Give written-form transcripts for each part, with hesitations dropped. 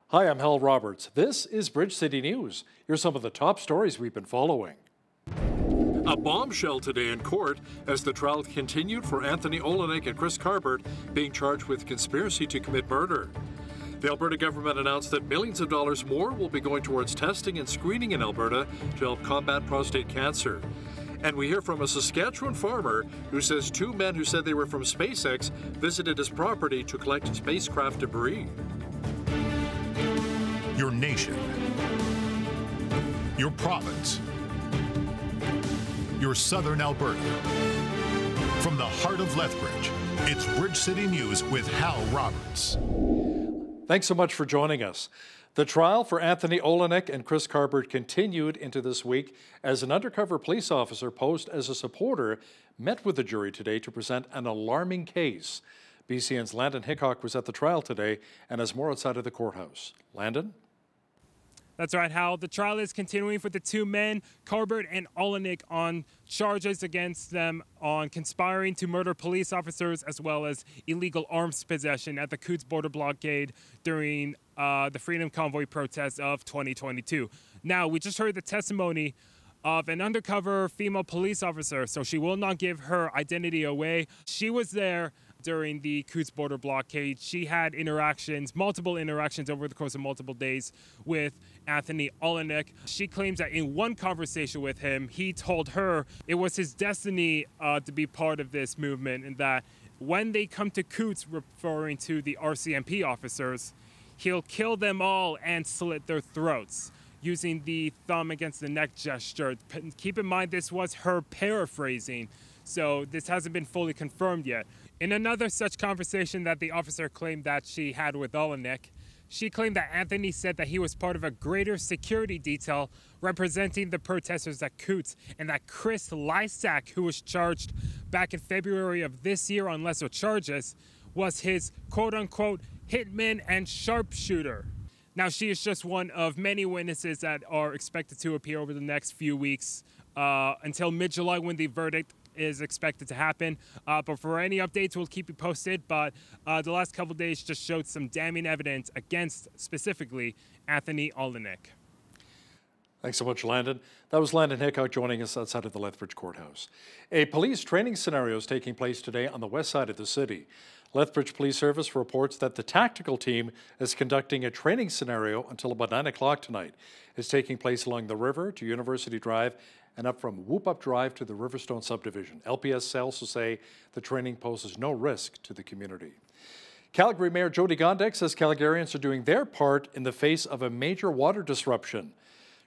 Hi, I'm Hal Roberts. This is Bridge City News. Here's some of the top stories we've been following. A bombshell today in court as the trial continued for Anthony Olenek and Chris Carbert being charged with conspiracy to commit murder. The Alberta government announced that millions of dollars more will be going towards testing and screening in Alberta to help combat prostate cancer. And we hear from a Saskatchewan farmer who says two men who said they were from SpaceX visited his property to collect spacecraft debris. Your nation, your province, your southern Alberta. From the heart of Lethbridge, it's Bridge City News with Hal Roberts. Thanks so much for joining us. The trial for Anthony Olenek and Chris Carbert continued into this week as an undercover police officer posed as a supporter met with the jury today to present an alarming case. BCN's Landon Hickok was at the trial today and has more outside of the courthouse. Landon? That's right, Hal. The trial is continuing for the two men, Carbert and Olenek, on charges against them on conspiring to murder police officers as well as illegal arms possession at the Coutts border blockade during the Freedom Convoy protests of 2022. Now, we just heard the testimony of an undercover female police officer, so she will not give her identity away. She was there during the Coutts border blockade. She had multiple interactions over the course of multiple days with Anthony Olenek. She claims that in one conversation with him, he told her it was his destiny to be part of this movement, and that when they come to Coutts, referring to the RCMP officers, he'll kill them all and slit their throats, using the thumb against the neck gesture. Keep in mind, this was her paraphrasing, so this hasn't been fully confirmed yet. In another such conversation that the officer claimed that she had with Olenek, she claimed that Anthony said that he was part of a greater security detail representing the protesters at Coutts, and that Chris Lysak, who was charged back in February of this year on lesser charges, was his quote-unquote hitman and sharpshooter. Now, she is just one of many witnesses that are expected to appear over the next few weeks until mid-July, when the verdict is expected to happen. But for any updates, we'll keep you posted. But the last couple of days just showed some damning evidence against, specifically, Anthony Olenek. Thanks so much, Landon. That was Landon Hickok joining us outside of the Lethbridge Courthouse. A police training scenario is taking place today on the west side of the city. Lethbridge Police Service reports that the tactical team is conducting a training scenario until about 9 o'clock tonight. It's taking place along the river to University Drive and up from Whoop Up Drive to the Riverstone subdivision. LPS also say the training poses no risk to the community. Calgary Mayor Jyoti Gondek says Calgarians are doing their part in the face of a major water disruption.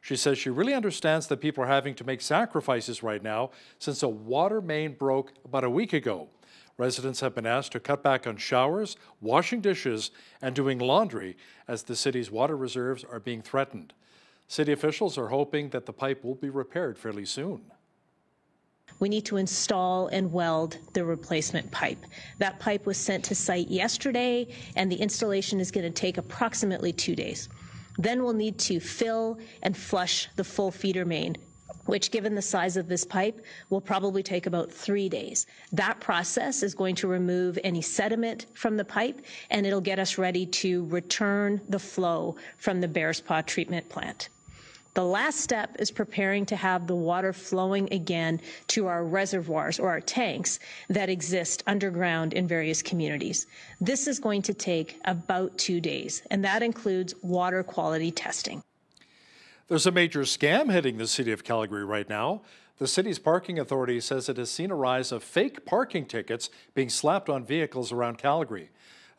She says she really understands that people are having to make sacrifices right now since a water main broke about a week ago. Residents have been asked to cut back on showers, washing dishes, and doing laundry as the city's water reserves are being threatened. City officials are hoping that the pipe will be repaired fairly soon. We need to install and weld the replacement pipe. That pipe was sent to site yesterday, and the installation is going to take approximately 2 days. Then we'll need to fill and flush the full feeder main, which, given the size of this pipe, will probably take about 3 days. That process is going to remove any sediment from the pipe, and it'll get us ready to return the flow from the Bears Paw treatment plant. The last step is preparing to have the water flowing again to our reservoirs or our tanks that exist underground in various communities. This is going to take about 2 days, and that includes water quality testing. There's a major scam hitting the city of Calgary right now. The city's parking authority says it has seen a rise of fake parking tickets being slapped on vehicles around Calgary.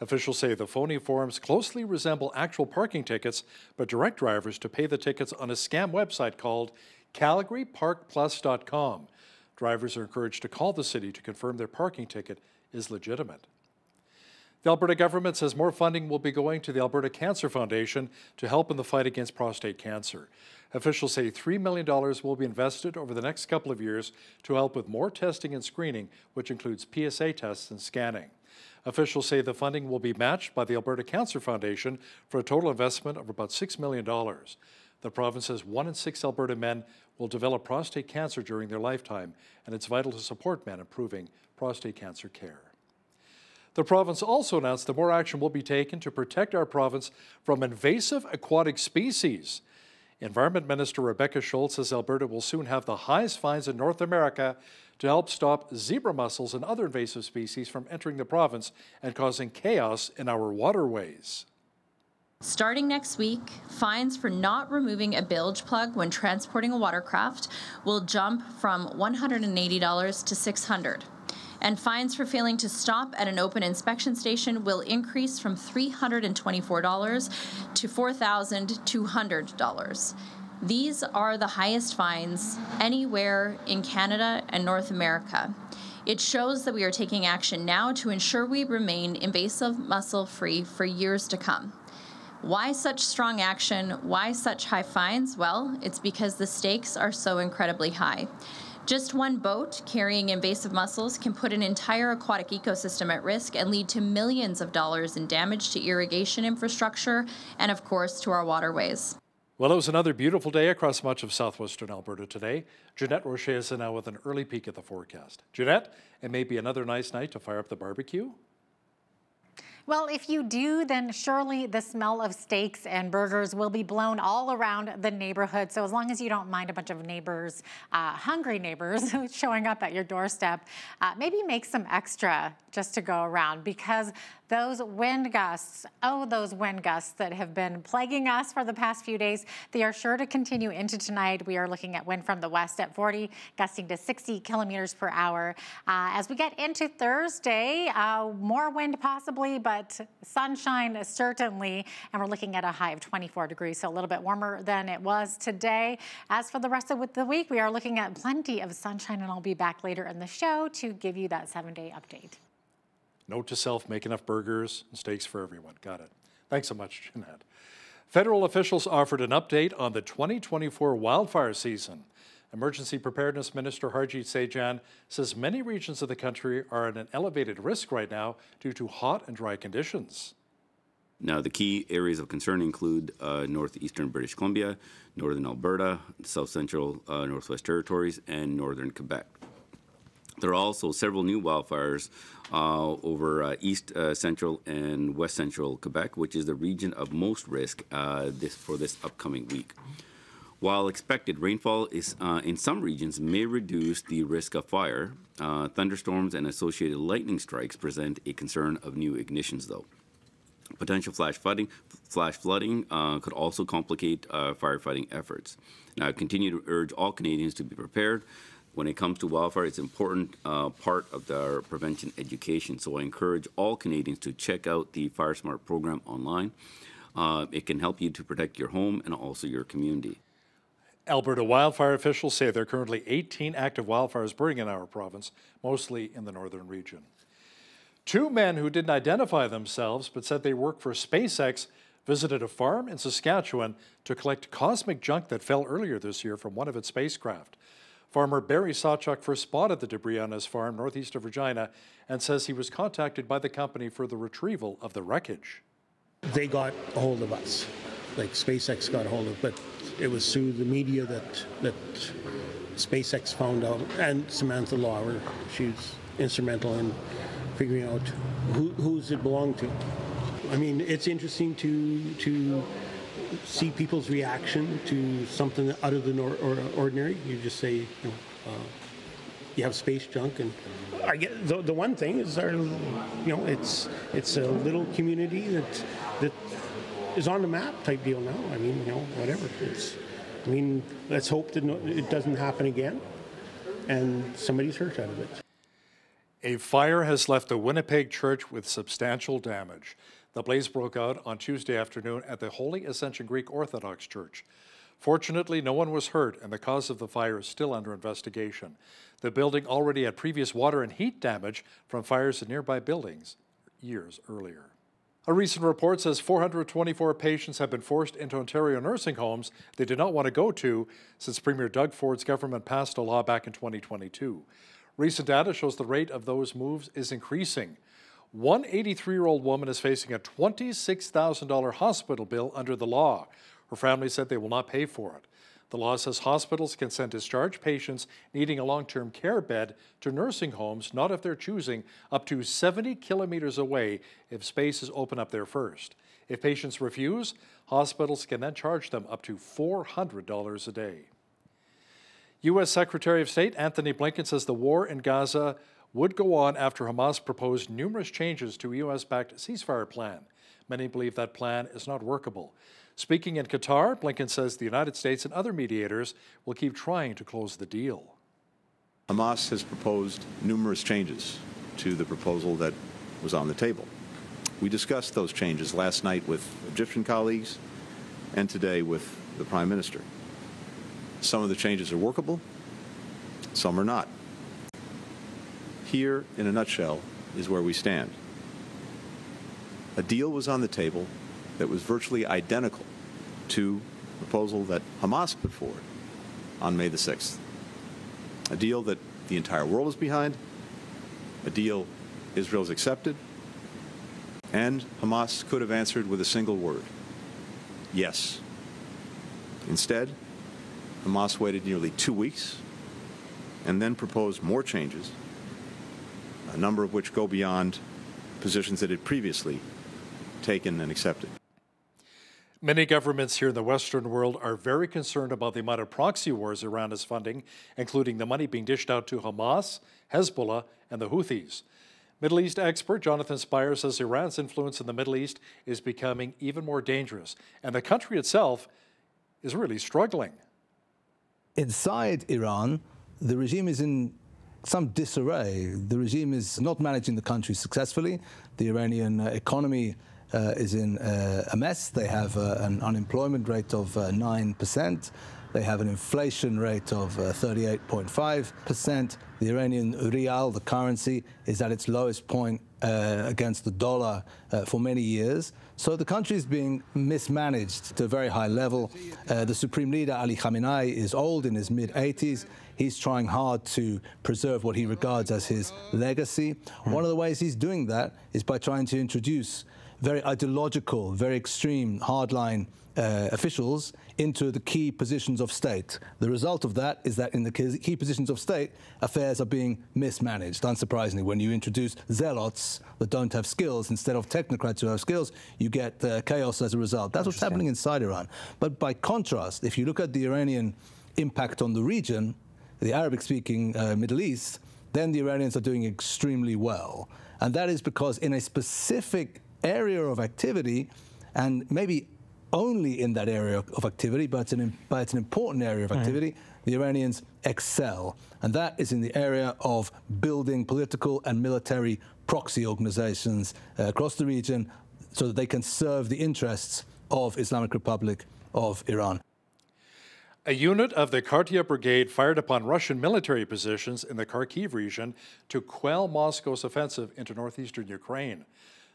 Officials say the phony forms closely resemble actual parking tickets, but direct drivers to pay the tickets on a scam website called CalgaryParkPlus.com. Drivers are encouraged to call the city to confirm their parking ticket is legitimate. The Alberta government says more funding will be going to the Alberta Cancer Foundation to help in the fight against prostate cancer. Officials say $3 million will be invested over the next couple of years to help with more testing and screening, which includes PSA tests and scanning. Officials say the funding will be matched by the Alberta Cancer Foundation for a total investment of about $6 million. The province says 1 in 6 Alberta men will develop prostate cancer during their lifetime, and it's vital to support men improving prostate cancer care. The province also announced that more action will be taken to protect our province from invasive aquatic species. Environment Minister Rebecca Schultz says Alberta will soon have the highest fines in North America to help stop zebra mussels and other invasive species from entering the province and causing chaos in our waterways. Starting next week, fines for not removing a bilge plug when transporting a watercraft will jump from $180 to $600. And fines for failing to stop at an open inspection station will increase from $324 to $4,200. These are the highest fines anywhere in Canada and North America. It shows that we are taking action now to ensure we remain invasive mussel-free for years to come. Why such strong action? Why such high fines? Well, it's because the stakes are so incredibly high. Just one boat carrying invasive mussels can put an entire aquatic ecosystem at risk and lead to millions of dollars in damage to irrigation infrastructure and, of course, to our waterways. Well, it was another beautiful day across much of southwestern Alberta today. Jeanette Rocher is now with an early peek at the forecast. Jeanette, it may be another nice night to fire up the barbecue. Well, if you do, then surely the smell of steaks and burgers will be blown all around the neighborhood. So as long as you don't mind a bunch of neighbors, hungry neighbors showing up at your doorstep, maybe make some extra just to go around, because those wind gusts, those wind gusts that have been plaguing us for the past few days, they are sure to continue into tonight. We are looking at wind from the west at 40, gusting to 60 kilometers per hour. As we get into Thursday, more wind possibly, but sunshine certainly, and we're looking at a high of 24 degrees, so a little bit warmer than it was today. As for the rest of the week, we are looking at plenty of sunshine, and I'll be back later in the show to give you that 7-day update. Note to self, make enough burgers and steaks for everyone. Got it. Thanks so much, Jeanette. Federal officials offered an update on the 2024 wildfire season. Emergency Preparedness Minister Harjit Sajjan says many regions of the country are at an elevated risk right now due to hot and dry conditions. Now, the key areas of concern include northeastern British Columbia, northern Alberta, south central Northwest Territories, and northern Quebec. There are also several new wildfires over east central and west central Quebec, which is the region of most risk for this upcoming week. While expected rainfall is in some regions may reduce the risk of fire, thunderstorms and associated lightning strikes present a concern of new ignitions, though. Potential flash flooding could also complicate firefighting efforts. Now, I continue to urge all Canadians to be prepared. When it comes to wildfire, it's an important part of their prevention education. So I encourage all Canadians to check out the Fire Smart program online. It can help you to protect your home and also your community. Alberta wildfire officials say there are currently 18 active wildfires burning in our province, mostly in the northern region. Two men who didn't identify themselves but said they work for SpaceX visited a farm in Saskatchewan to collect cosmic junk that fell earlier this year from one of its spacecraft. Farmer Barry Sawchuk first spotted the debris on his farm northeast of Regina and says he was contacted by the company for the retrieval of the wreckage. They got a hold of us, like SpaceX got a hold of, but it was through the media that SpaceX found out, and Samantha Lauer. She's instrumental in figuring out who's it belonged to. I mean, it's interesting to see people's reaction to something out of the ordinary. You just say, you have space junk, and I get the one thing is it's a little community that is on the map type deal now. I mean, whatever. Let's hope that it doesn't happen again, and somebody's hurt out of it. A fire has left a Winnipeg church with substantial damage. The blaze broke out on Tuesday afternoon at the Holy Ascension Greek Orthodox Church. Fortunately, no one was hurt, and the cause of the fire is still under investigation. The building already had previous water and heat damage from fires in nearby buildings years earlier. A recent report says 424 patients have been forced into Ontario nursing homes they did not want to go to since Premier Doug Ford's government passed a law back in 2022. Recent data shows the rate of those moves is increasing. One 83-year-old woman is facing a $26,000 hospital bill under the law. Her family said they will not pay for it. The law says hospitals can send discharged patients needing a long-term care bed to nursing homes, not if they're choosing, up to 70 kilometers away if spaces open up there first. If patients refuse, hospitals can then charge them up to $400 a day. U.S. Secretary of State Anthony Blinken says the war in Gaza would go on after Hamas proposed numerous changes to a U.S.-backed ceasefire plan. Many believe that plan is not workable. Speaking in Qatar, Blinken says the United States and other mediators will keep trying to close the deal. Hamas has proposed numerous changes to the proposal that was on the table. We discussed those changes last night with Egyptian colleagues and today with the Prime Minister. Some of the changes are workable, some are not. Here, in a nutshell, is where we stand. A deal was on the table that was virtually identical to the proposal that Hamas put forward on May the 6th. A deal that the entire world is behind, a deal Israel's accepted, and Hamas could have answered with a single word: yes. Instead, Hamas waited nearly 2 weeks and then proposed more changes, a number of which go beyond positions that it previously taken and accepted. Many governments here in the Western world are very concerned about the amount of proxy wars Iran is funding, including the money being dished out to Hamas, Hezbollah, and the Houthis. Middle East expert Jonathan Spire says Iran's influence in the Middle East is becoming even more dangerous, and the country itself is really struggling. Inside Iran, the regime is in some disarray. The regime is not managing the country successfully. The Iranian economy is in a mess. They have an unemployment rate of 9%. They have an inflation rate of 38.5%. The Iranian rial, the currency, is at its lowest point against the dollar for many years. So the country is being mismanaged to a very high level. The supreme leader, Ali Khamenei, is old, in his mid-80s. He's trying hard to preserve what he regards as his legacy. One of the ways he's doing that is by trying to introduce very ideological, very extreme, hardline officials into the key positions of state. The result of that is that in the key positions of state, affairs are being mismanaged. Unsurprisingly, when you introduce zealots that don't have skills instead of technocrats who have skills, you get chaos as a result. That's what's happening inside Iran. But by contrast, if you look at the Iranian impact on the region, the Arabic-speaking Middle East, then the Iranians are doing extremely well. And that is because in a specific area of activity, and maybe only in that area of activity, but it's an important area of activity, the Iranians excel. And that is in the area of building political and military proxy organizations across the region so that they can serve the interests of Islamic Republic of Iran. A unit of the Kartia Brigade fired upon Russian military positions in the Kharkiv region to quell Moscow's offensive into northeastern Ukraine.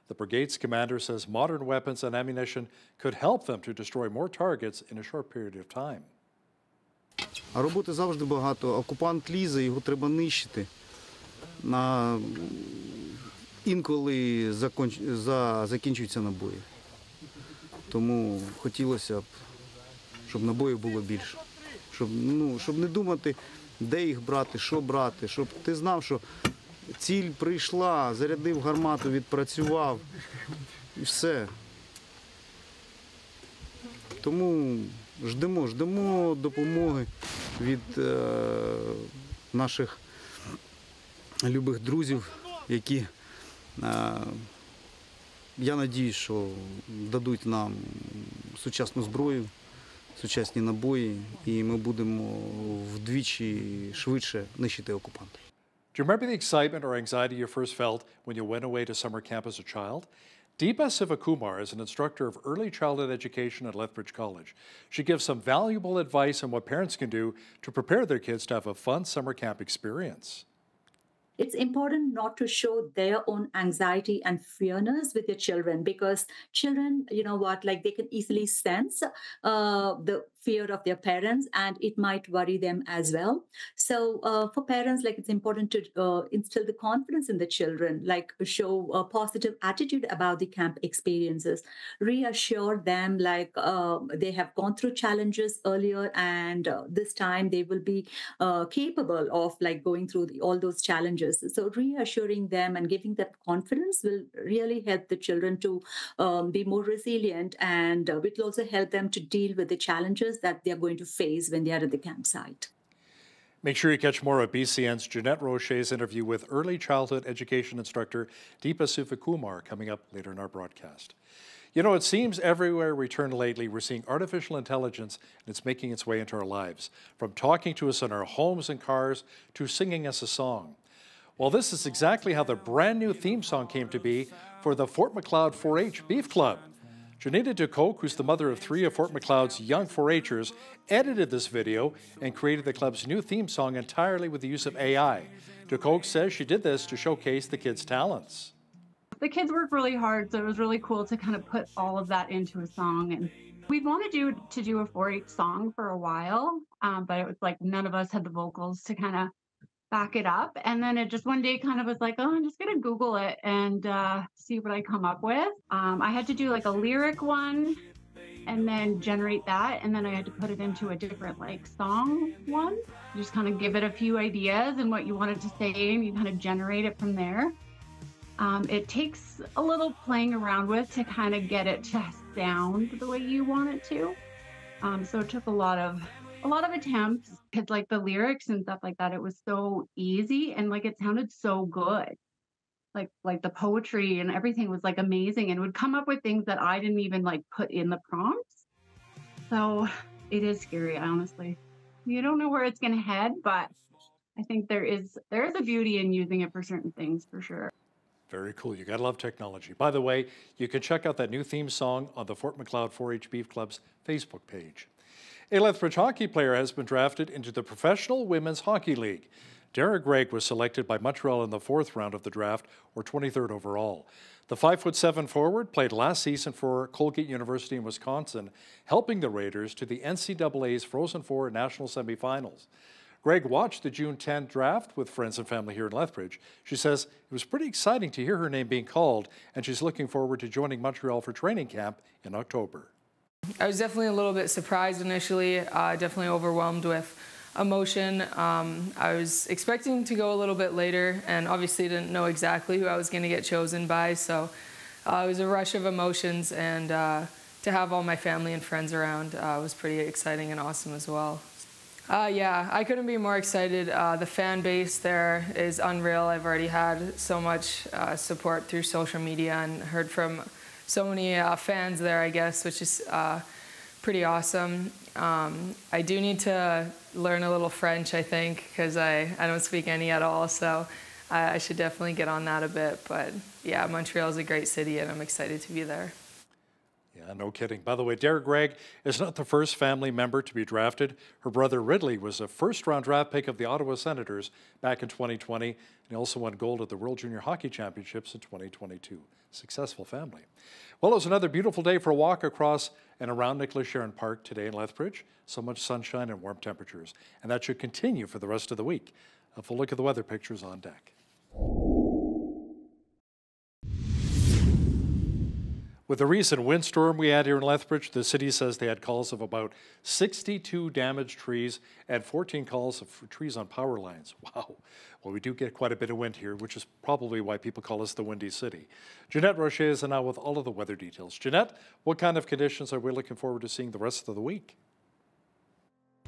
The brigade's commander says modern weapons and ammunition could help them to destroy more targets in a short period of time. А роботи завжди багато. Окупант лізе, його треба нищити. Інколи закінчуються набої. Тому хотілося б, щоб набоїв було більше. Щоб не думати, де їх брати, що брати. Щоб ти знав, що ціль прийшла, зарядив гармату, відпрацював і все. Тому ждемо допомоги від наших любих друзів, які, я надіюсь, що дадуть нам сучасну зброю, сучасні набої, і ми будемо вдвічі швидше нищити окупанта. Do you remember the excitement or anxiety you first felt when you went away to summer camp as a child? Deepa Sivakumar is an instructor of early childhood education at Lethbridge College. She gives some valuable advice on what parents can do to prepare their kids to have a fun summer camp experience. It's important not to show their own anxiety and fearness with your children, because children, you know what, like they can easily sense the fear of their parents, and it might worry them as well. So for parents, like it's important to instill the confidence in the children, like show a positive attitude about the camp experiences, reassure them like they have gone through challenges earlier, and this time they will be capable of like going through all those challenges. So reassuring them and giving them confidence will really help the children to be more resilient, and it will also help them to deal with the challenges that they're going to face when they are at the campsite. Make sure you catch more of BCN's Jeanette Roche's interview with early childhood education instructor Deepa Suvakumar coming up later in our broadcast. You know, it seems everywhere we turn lately, we're seeing artificial intelligence, and it's making its way into our lives, from talking to us in our homes and cars to singing us a song. Well, this is exactly how the brand new theme song came to be for the Fort Macleod 4-H Beef Club. Janita Ducoke, who's the mother of 3 of Fort Macleod's young 4-H'ers, edited this video and created the club's new theme song entirely with the use of AI. Ducoke says she did this to showcase the kids' talents. The kids worked really hard, so it was really cool to kind of put all of that into a song. And we'd wanted to do a 4-H song for a while, but it was like none of us had the vocals to kind of back it up. And then it just one day kind of was like, oh, I'm just going to Google it and see what I come up with. I had to do like a lyric one and then generate that. And then I had to put it into a different like song one. Just kind of give it a few ideas and what you wanted to say, and you kind of generate it from there. It takes a little playing around with to kind of get it to sound the way you want it to. So it took a lot of attempts, because like the lyrics and stuff like that, it was so easy and like it sounded so good. Like the poetry and everything was like amazing, and would come up with things that I didn't even like put in the prompts. So it is scary, honestly. You don't know where it's gonna head, but I think there is a beauty in using it for certain things, for sure. Very cool. You gotta love technology. By the way, you can check out that new theme song on the Fort Macleod 4-H Beef Club's Facebook page. A Lethbridge hockey player has been drafted into the Professional Women's Hockey League. Dara Gregg was selected by Montreal in the 4th round of the draft, or 23rd overall. The 5'7" forward played last season for Colgate University in Wisconsin, helping the Raiders to the NCAA's Frozen Four national semifinals. Gregg watched the June 10 draft with friends and family here in Lethbridge. She says it was pretty exciting to hear her name being called, and she's looking forward to joining Montreal for training camp in October. I was definitely a little bit surprised initially, definitely overwhelmed with emotion. I was expecting to go a little bit later, and obviously didn't know exactly who I was going to get chosen by, so it was a rush of emotions, and to have all my family and friends around was pretty exciting and awesome as well. Yeah, I couldn't be more excited. The fan base there is unreal. I've already had so much support through social media and heard from so many fans there, I guess, which is pretty awesome. I do need to learn a little French, I think, because I don't speak any at all, so I should definitely get on that a bit. But yeah, Montreal is a great city, and I'm excited to be there. Yeah, no kidding. By the way, Dara Gregg is not the first family member to be drafted. Her brother Ridley was a first-round draft pick of the Ottawa Senators back in 2020, and he also won gold at the World Junior Hockey Championships in 2022. Successful family. Well, it was another beautiful day for a walk across and around Nicholas Sharon Park today in Lethbridge. So much sunshine and warm temperatures, and that should continue for the rest of the week. A full look at the weather pictures on deck. With the recent windstorm we had here in Lethbridge, the city says they had calls of about 62 damaged trees and 14 calls of trees on power lines. Wow. Well, we do get quite a bit of wind here, which is probably why people call us the Windy City. Jeanette Roche is now with all of the weather details. Jeanette, what kind of conditions are we looking forward to seeing the rest of the week?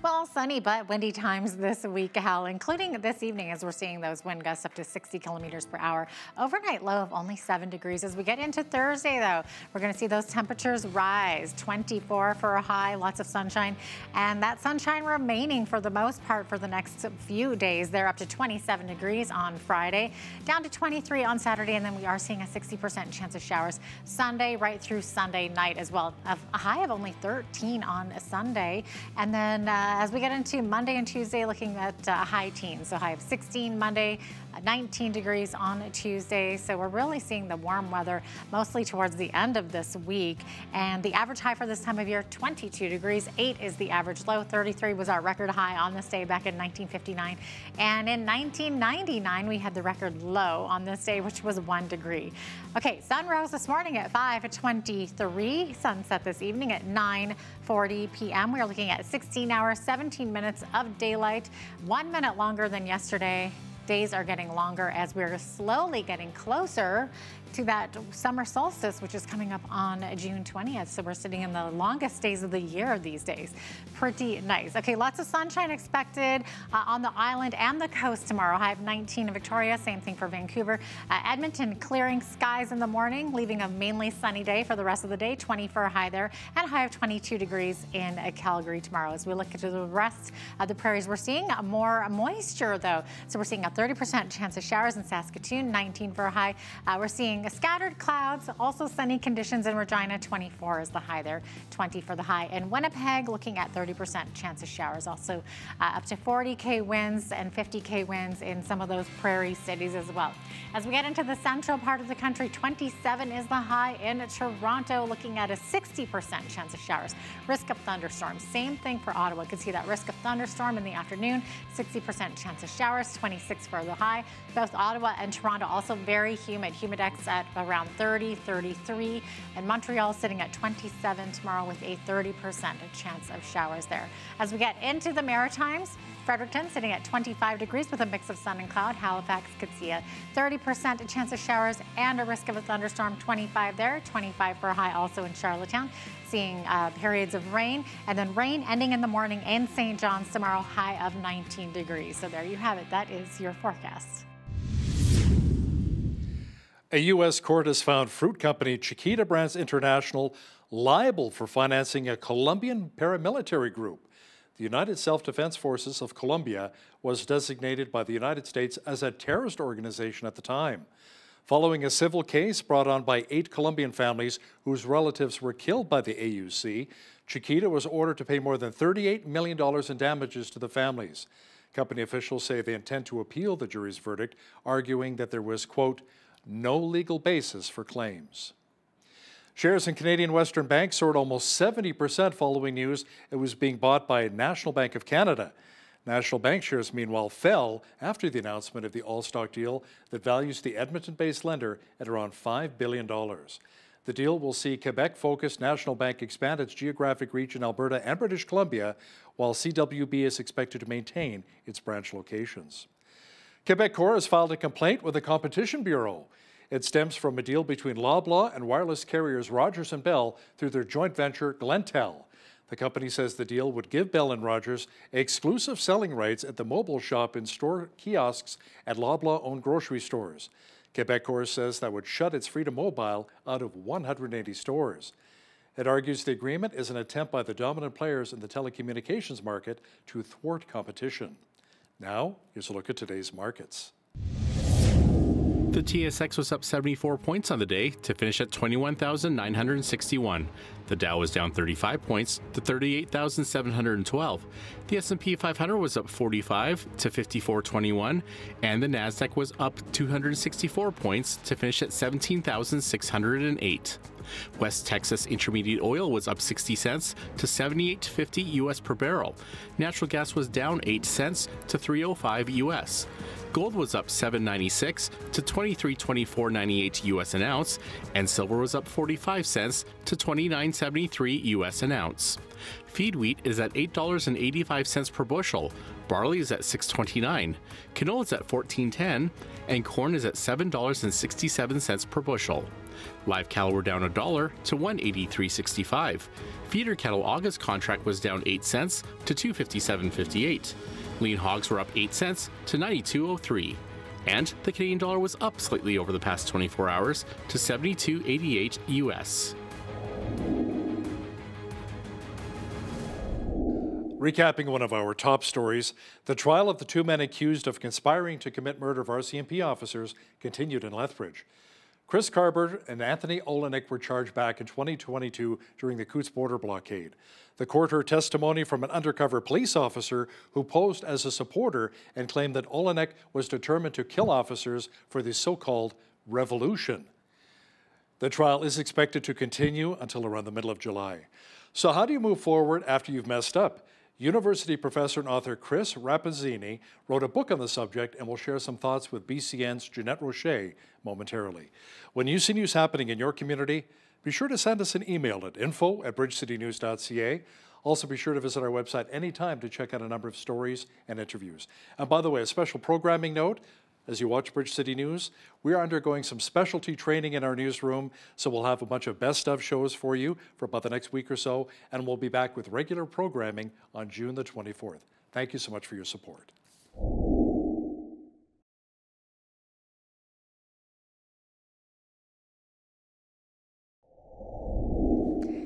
Well, sunny but windy times this week, Hal, including this evening as we're seeing those wind gusts up to 60 kilometers per hour. Overnight low of only 7 degrees. As we get into Thursday, though, we're going to see those temperatures rise. 24 for a high, lots of sunshine, and that sunshine remaining for the most part for the next few days. They're up to 27 degrees on Friday, down to 23 on Saturday, and then we are seeing a 60% chance of showers Sunday right through Sunday night as well. A high of only 13 on Sunday, and then as we get into Monday and Tuesday, looking at high teens, so high of 16 Monday, 19 degrees on Tuesday. So we're really seeing the warm weather mostly towards the end of this week. And the average high for this time of year, 22 degrees. 8 is the average low. 33 was our record high on this day back in 1959. And in 1999, we had the record low on this day, which was 1 degree. Okay, sun rose this morning at 5:23. Sunset this evening at 9:40 p.m. We are looking at 16 hours, 17 minutes of daylight, 1 minute longer than yesterday. Days are getting longer as we're slowly getting closer to that summer solstice, which is coming up on June 20th. So we're sitting in the longest days of the year these days. Pretty nice. Okay, lots of sunshine expected on the island and the coast tomorrow. High of 19 in Victoria, same thing for Vancouver. Edmonton, clearing skies in the morning, leaving a mainly sunny day for the rest of the day. 20 for a high there, and a high of 22 degrees in Calgary tomorrow. As we look into the rest of the prairies, we're seeing more moisture though. So we're seeing a 30% chance of showers in Saskatoon, 19 for a high. We're seeing scattered clouds, also sunny conditions in Regina. 24 is the high there, 20 for the high. In Winnipeg, looking at 30% chance of showers. Also up to 40K winds and 50K winds in some of those prairie cities as well. As we get into the central part of the country, 27 is the high in Toronto, looking at a 60% chance of showers. Risk of thunderstorms. Same thing for Ottawa. You can see that risk of thunderstorm in the afternoon. 60% chance of showers, 26 for the high. Both Ottawa and Toronto also very humid. Humidex at around 30, 33. And Montreal sitting at 27 tomorrow with a 30% chance of showers there. As we get into the Maritimes, Fredericton sitting at 25 degrees with a mix of sun and cloud. Halifax could see a 30% chance of showers and a risk of a thunderstorm. 25 there, 25 for a high also in Charlottetown. Seeing periods of rain, and then rain ending in the morning in St. John's tomorrow, high of 19 degrees. So there you have it. That is your forecast. A U.S. court has found fruit company Chiquita Brands International liable for financing a Colombian paramilitary group. The United Self-Defense Forces of Colombia was designated by the United States as a terrorist organization at the time. Following a civil case brought on by 8 Colombian families whose relatives were killed by the AUC, Chiquita was ordered to pay more than $38 million in damages to the families. Company officials say they intend to appeal the jury's verdict, arguing that there was, quote, no legal basis for claims. Shares in Canadian Western Bank soared almost 70% following news it was being bought by National Bank of Canada. National Bank shares, meanwhile, fell after the announcement of the all-stock deal that values the Edmonton-based lender at around $5 billion. The deal will see Quebec-focused National Bank expand its geographic reach in Alberta and British Columbia, while CWB is expected to maintain its branch locations. Quebecor has filed a complaint with the Competition Bureau. It stems from a deal between Loblaw and wireless carriers Rogers and Bell through their joint venture Glentel. The company says the deal would give Bell and Rogers exclusive selling rights at the mobile shop in store kiosks at Loblaw-owned grocery stores. Quebecor says that would shut its Freedom Mobile out of 180 stores. It argues the agreement is an attempt by the dominant players in the telecommunications market to thwart competition. Now, here's a look at today's markets. The TSX was up 74 points on the day to finish at 21,961. The Dow was down 35 points to 38,712. The S&P 500 was up 45 to 5421, and the Nasdaq was up 264 points to finish at 17,608. West Texas Intermediate oil was up 60 cents to 78.50 US per barrel. Natural gas was down 8 cents to 305 US. Gold was up $7.96 to $23.2498 US an ounce, and silver was up 45 cents to $29.73 US an ounce. Feed wheat is at $8.85 per bushel, barley is at $6.29, canola is at $14.10, and corn is at $7.67 per bushel. Live cattle were down $1 to $183.65. Feeder cattle August contract was down 8 cents to $257.58. Lean hogs were up 8 cents to $92.03. And the Canadian dollar was up slightly over the past 24 hours to $72.88 US. Recapping one of our top stories, the trial of the 2 men accused of conspiring to commit murder of RCMP officers continued in Lethbridge. Chris Carbert and Anthony Olenek were charged back in 2022 during the Coutts border blockade. The court heard testimony from an undercover police officer who posed as a supporter and claimed that Olenek was determined to kill officers for the so-called revolution. The trial is expected to continue until around the middle of July. So how do you move forward after you've messed up? University professor and author Chris Rappazzini wrote a book on the subject and will share some thoughts with BCN's Jeanette Roche momentarily. When you see news happening in your community, be sure to send us an email at info@bridgecitynews.ca. Also, be sure to visit our website anytime to check out a number of stories and interviews. And by the way, a special programming note, as you watch Bridge City News, we are undergoing some specialty training in our newsroom, so we'll have a bunch of best of shows for you for about the next week or so, and we'll be back with regular programming on June the 24th. Thank you so much for your support.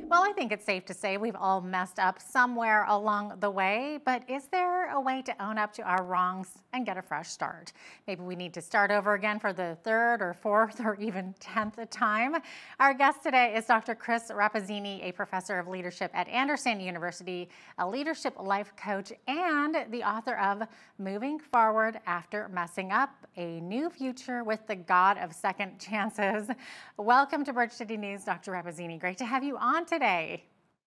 Well, I think it's safe to say we've all messed up somewhere along the way, but is there a way to own up to our wrongs and get a fresh start? Maybe we need to start over again for the third or fourth or even 10th time. Our guest today is Dr. Chris Rappazzini, a professor of leadership at Anderson University, a leadership life coach, and the author of Moving Forward After Messing Up, A New Future with the God of Second Chances. Welcome to Bridge City News, Dr. Rappazzini. Great to have you on today.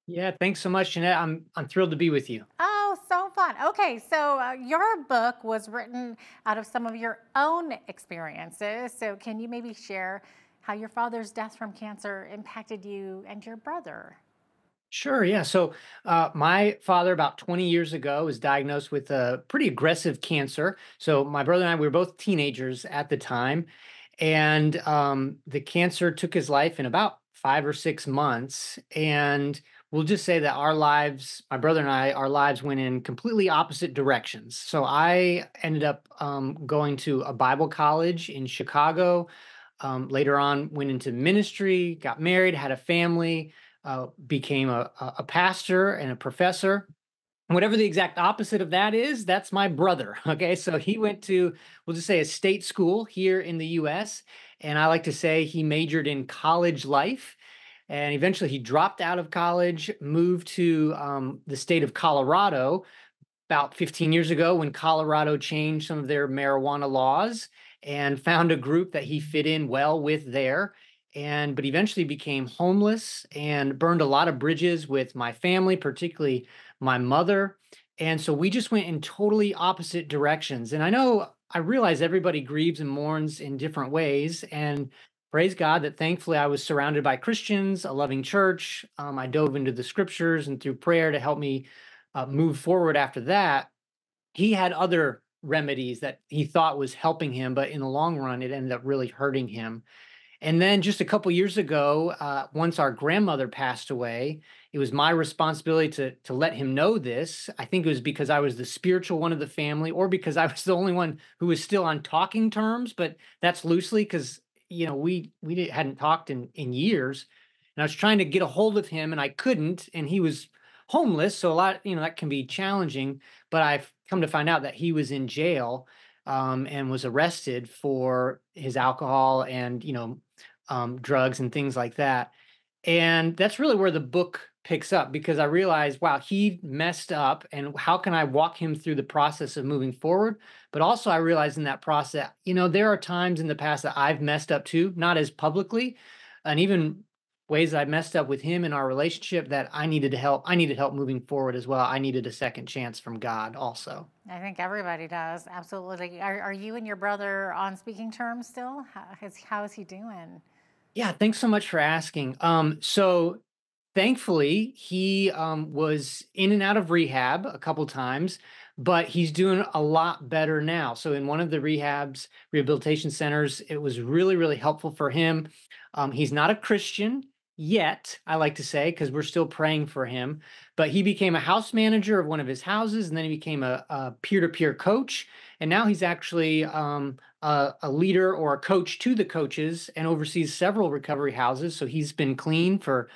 Yeah, thanks so much, Jeanette. I'm thrilled to be with you. Oh, so fun. Okay, so your book was written out of some of your own experiences. So can you maybe share how your father's death from cancer impacted you and your brother? Sure, yeah. So my father, about 20 years ago, was diagnosed with a pretty aggressive cancer. So my brother and I, we were both teenagers at the time. And the cancer took his life in about 5 or 6 months. And we'll just say that our lives, my brother and I, our lives went in completely opposite directions. So I ended up going to a Bible college in Chicago. Later on, went into ministry, got married, had a family, became a pastor and a professor. Whatever the exact opposite of that is, that's my brother. Okay, so he went to, we'll just say, a state school here in the US. And I like to say he majored in college life. And eventually he dropped out of college, moved to the state of Colorado about 15 years ago when Colorado changed some of their marijuana laws, and found a group that he fit in well with there. But eventually became homeless and burned a lot of bridges with my family, particularly my mother. And so we just went in totally opposite directions. And I realize everybody grieves and mourns in different ways. And praise God that thankfully I was surrounded by Christians, a loving church. I dove into the scriptures and through prayer to help me move forward after that. He had other remedies that he thought was helping him, but in the long run, it ended up really hurting him. And then just a couple years ago, once our grandmother passed away, it was my responsibility to let him know this. I think it was because I was the spiritual one of the family, or because I was the only one who was still on talking terms, but that's loosely because, we hadn't talked in years. And I was trying to get a hold of him and I couldn't, and he was homeless. So a lot, that can be challenging, but I've come to find out that he was in jail and was arrested for his alcohol and, drugs and things like that. And that's really where the book picks up, because I realized, wow, he messed up, and how can I walk him through the process of moving forward? But also I realized in that process, there are times in the past that I've messed up too, not as publicly, and even ways that I messed up with him in our relationship that I needed help. I needed help moving forward as well. I needed a second chance from God also. I think everybody does. Absolutely. Are you and your brother on speaking terms still? How is he doing? Yeah, thanks so much for asking. So thankfully, he was in and out of rehab a couple times, but he's doing a lot better now. So in one of the rehabilitation centers, it was really, really helpful for him. He's not a Christian yet, I like to say, because we're still praying for him. But he became a house manager of one of his houses, and then he became a peer-to-peer coach. And now he's actually a leader or a coach to the coaches and oversees several recovery houses. So he's been clean for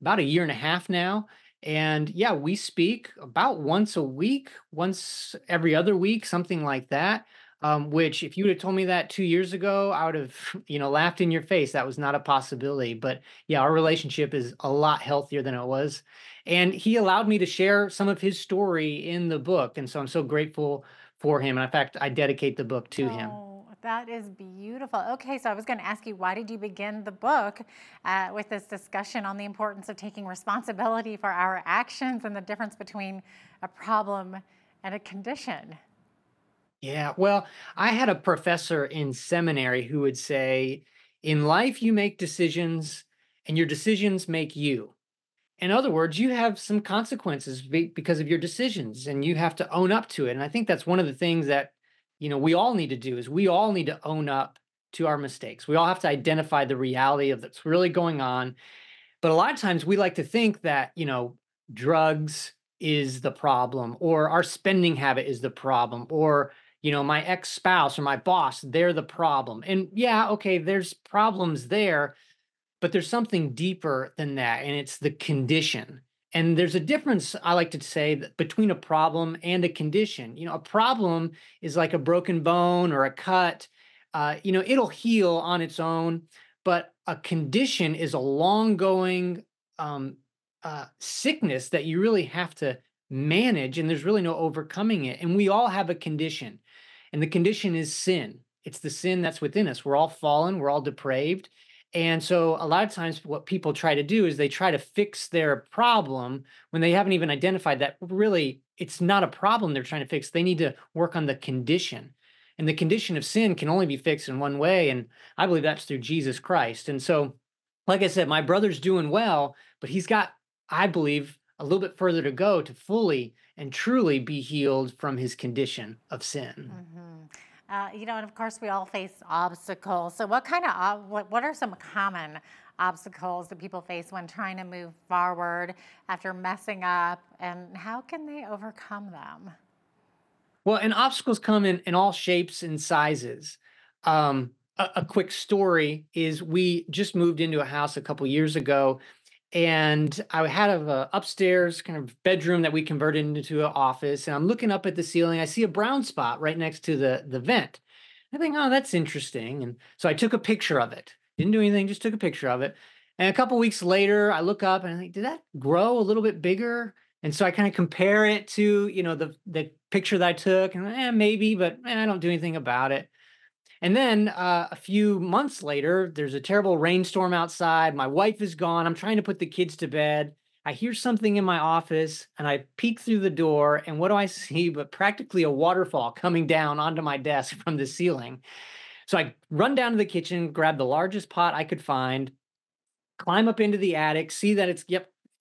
about 1.5 years now. And yeah, we speak about once a week, once every other week, something like that. which if you would have told me that 2 years ago, I would have, laughed in your face. That was not a possibility. But yeah, our relationship is a lot healthier than it was. And he allowed me to share some of his story in the book. And so I'm so grateful for him. And in fact, I dedicate the book to him. Oh, that is beautiful. Okay, so I was going to ask you, why did you begin the book with this discussion on the importance of taking responsibility for our actions and the difference between a problem and a condition? Yeah, well, I had a professor in seminary who would say, in life, you make decisions and your decisions make you. In other words, you have some consequences because of your decisions and you have to own up to it. And I think that's one of the things that, we all need to do is we all need to own up to our mistakes. We all have to identify the reality of what's really going on. But a lot of times we like to think that, drugs is the problem, or our spending habit is the problem, or, my ex-spouse or my boss, they're the problem. And yeah, okay, there's problems there, but there's something deeper than that, and it's the condition. And there's a difference, I like to say, between a problem and a condition. A problem is like a broken bone or a cut. It'll heal on its own, but a condition is a long-going sickness that you really have to manage, and there's really no overcoming it. And we all have a condition, and the condition is sin. It's the sin that's within us. We're all fallen, we're all depraved. And so a lot of times what people try to do is they try to fix their problem when they haven't even identified that really it's not a problem they're trying to fix. They need to work on the condition. And the condition of sin can only be fixed in one way. And I believe that's through Jesus Christ. And so, like I said, my brother's doing well, but he's got, I believe, a little bit further to go to fully and truly be healed from his condition of sin. And of course, we all face obstacles. So what are some common obstacles that people face when trying to move forward after messing up, and how can they overcome them? Well, and obstacles come in all shapes and sizes. A quick story is we just moved into a house a couple years ago, and I had a upstairs kind of bedroom that we converted into an office. And I'm looking up at the ceiling. I see a brown spot right next to the vent. I think, oh, that's interesting. And so I took a picture of it. Didn't do anything, just took a picture of it. And a couple weeks later, I look up and I think, did that grow a little bit bigger? And so I kind of compare it to, the picture that I took, and maybe, but I don't do anything about it. And then a few months later, there's a terrible rainstorm outside. My wife is gone. I'm trying to put the kids to bed. I hear something in my office and I peek through the door, and what do I see but practically a waterfall coming down onto my desk from the ceiling. So I run down to the kitchen, grab the largest pot I could find, climb up into the attic, see that it's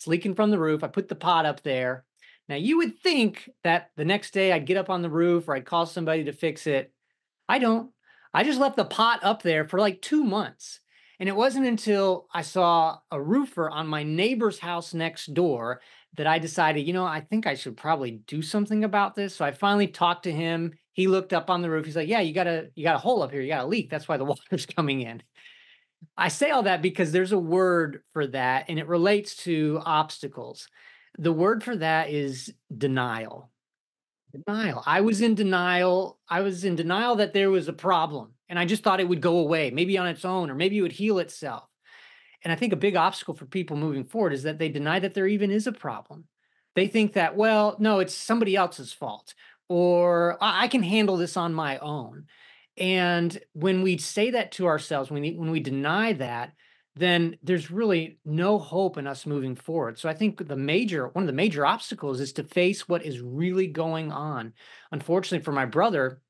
leaking from the roof. I put the pot up there. Now you would think that the next day I'd get up on the roof or I'd call somebody to fix it. I don't. I just left the pot up there for like 2 months. And it wasn't until I saw a roofer on my neighbor's house next door that I decided, I think I should probably do something about this. So I finally talked to him. He looked up on the roof. He's like, yeah, you got a hole up here. You got a leak. That's why the water's coming in. I say all that because there's a word for that, and it relates to obstacles. The word for that is denial. Denial. I was in denial. I was in denial that there was a problem, and I just thought it would go away, maybe on its own, or maybe it would heal itself. And I think a big obstacle for people moving forward is that they deny that there even is a problem. They think that, well, no, it's somebody else's fault, or I can handle this on my own. And when we say that to ourselves, when we deny that, then there's really no hope in us moving forward. So I think one of the major obstacles is to face what is really going on. Unfortunately for my brother,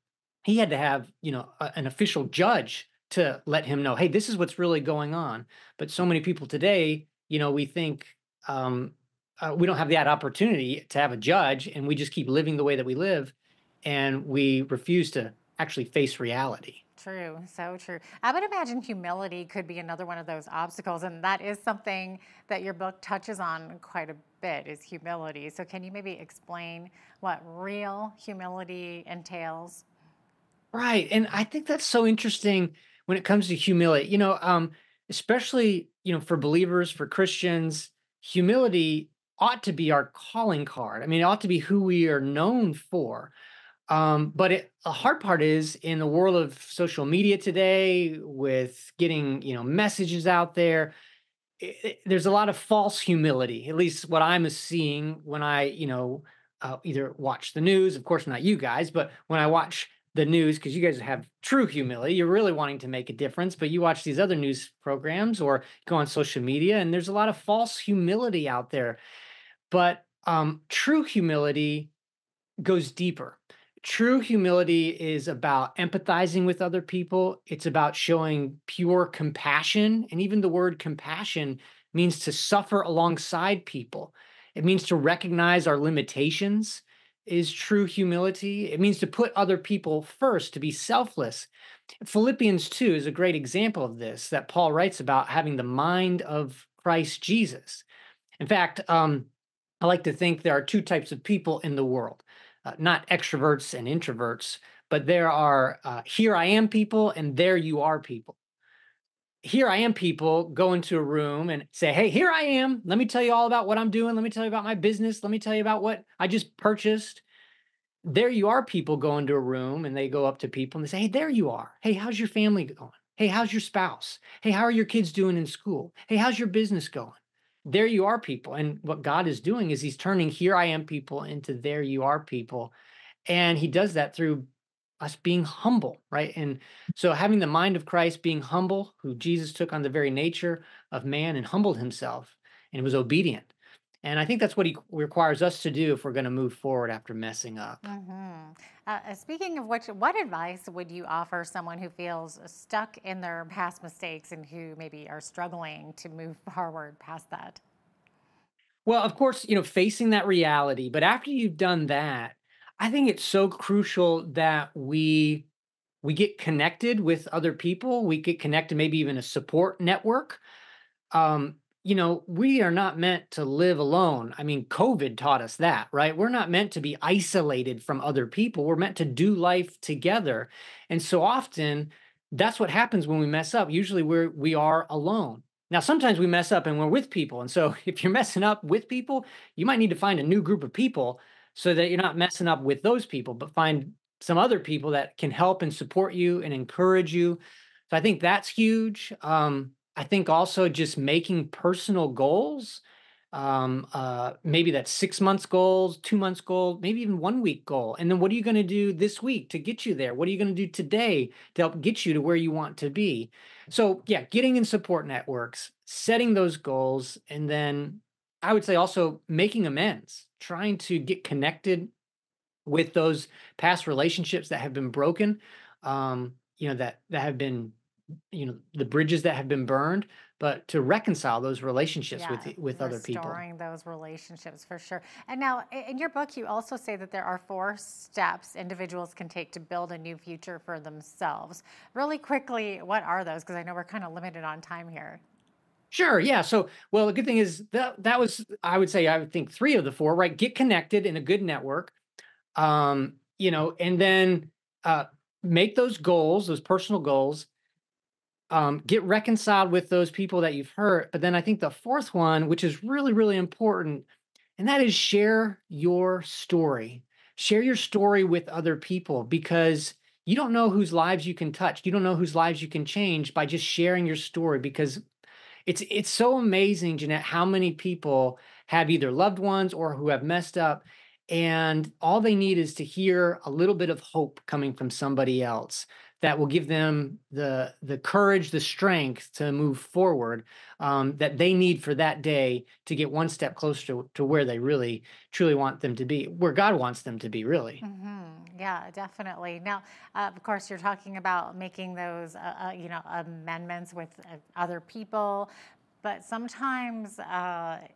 he had to have, an official judge to let him know, hey, this is what's really going on. But so many people today, we think we don't have that opportunity to have a judge, and we just keep living the way that we live, and we refuse to actually face reality. True, so true. I would imagine humility could be another one of those obstacles, and that is something that your book touches on quite a bit, is humility. So can you maybe explain what real humility entails? Right, and I think that's so interesting when it comes to humility. Especially, for believers, for Christians, humility ought to be our calling card. I mean, it ought to be who we are known for. The hard part is in the world of social media today, with getting messages out there, there's a lot of false humility. At least what I'm seeing when I either watch the news, of course not you guys, but when I watch the news, because you guys have true humility, you're really wanting to make a difference, but you watch these other news programs or go on social media, and there's a lot of false humility out there. But true humility goes deeper. True humility is about empathizing with other people. It's about showing pure compassion. And even the word compassion means to suffer alongside people. It means to recognize our limitations is true humility. It means to put other people first, to be selfless. Philippians 2 is a great example of this, that Paul writes about having the mind of Christ Jesus. In fact, I like to think there are two types of people in the world. Not extroverts and introverts, but there are here I am people and there you are people. Here I am people go into a room and say, hey, here I am. Let me tell you all about what I'm doing. Let me tell you about my business. Let me tell you about what I just purchased. There you are people go into a room and they go up to people and they say, hey, there you are. Hey, how's your family going? Hey, how's your spouse? Hey, how are your kids doing in school? Hey, how's your business going? There you are people. And what God is doing is he's turning here I am people into there you are people. And he does that through us being humble, right? And so having the mind of Christ, being humble, who Jesus took on the very nature of man and humbled himself and was obedient. And I think that's what he requires us to do if we're going to move forward after messing up. Speaking of which, what advice would you offer someone who feels stuck in their past mistakes and who maybe are struggling to move forward past that? Well, of course, facing that reality. But after you've done that, I think it's so crucial that we get connected with other people. We get connected, maybe even a support network. We are not meant to live alone. I mean, COVID taught us that, right? We're not meant to be isolated from other people. We're meant to do life together. And so often that's what happens when we mess up. Usually we are alone. Now, sometimes we mess up and we're with people. And so if you're messing up with people, you might need to find a new group of people so that you're not messing up with those people, but find some other people that can help and support you and encourage you. So I think that's huge. I think also just making personal goals. Maybe that's 6 months goals, 2 months goal, maybe even 1 week goal. And then what are you going to do this week to get you there? What are you going to do today to help get you to where you want to be? So yeah, getting in support networks, setting those goals, and then I would say also making amends, trying to get connected with those past relationships that have been broken, that have been, the bridges that have been burned, but to reconcile those relationships with other people. Restoring those relationships for sure. And now in your book, you also say that there are 4 steps individuals can take to build a new future for themselves. Really quickly, what are those? Because I know we're kind of limited on time here. Sure. Yeah. So, well, the good thing is that was, I would think 3 of the 4, right? Get connected in a good network. And then make those goals, those personal goals, get reconciled with those people that you've hurt. But then I think the 4th one, which is really, really important, and that is share your story. Share your story with other people, because you don't know whose lives you can touch. You don't know whose lives you can change by just sharing your story, because it's so amazing, Jeanette, how many people have either loved ones or who have messed up, and all they need is to hear a little bit of hope coming from somebody else that will give them the courage, the strength to move forward, that they need for that day to get one step closer to where they really, truly want them to be, where God wants them to be, really. Yeah, definitely. Now, of course, you're talking about making those, amendments with other people. But sometimes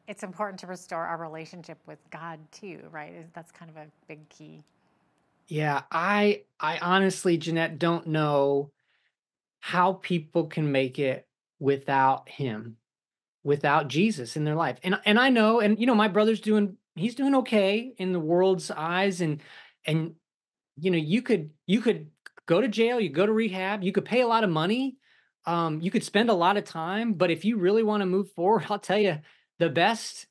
it's important to restore our relationship with God too, right? That's kind of a big key. Yeah, I honestly, Jeanette, don't know how people can make it without him, without Jesus in their life. And I know, and my brother's he's doing okay in the world's eyes, and you could go to jail, you go to rehab, you could pay a lot of money. You could spend a lot of time, but if you really want to move forward, I'll tell you the best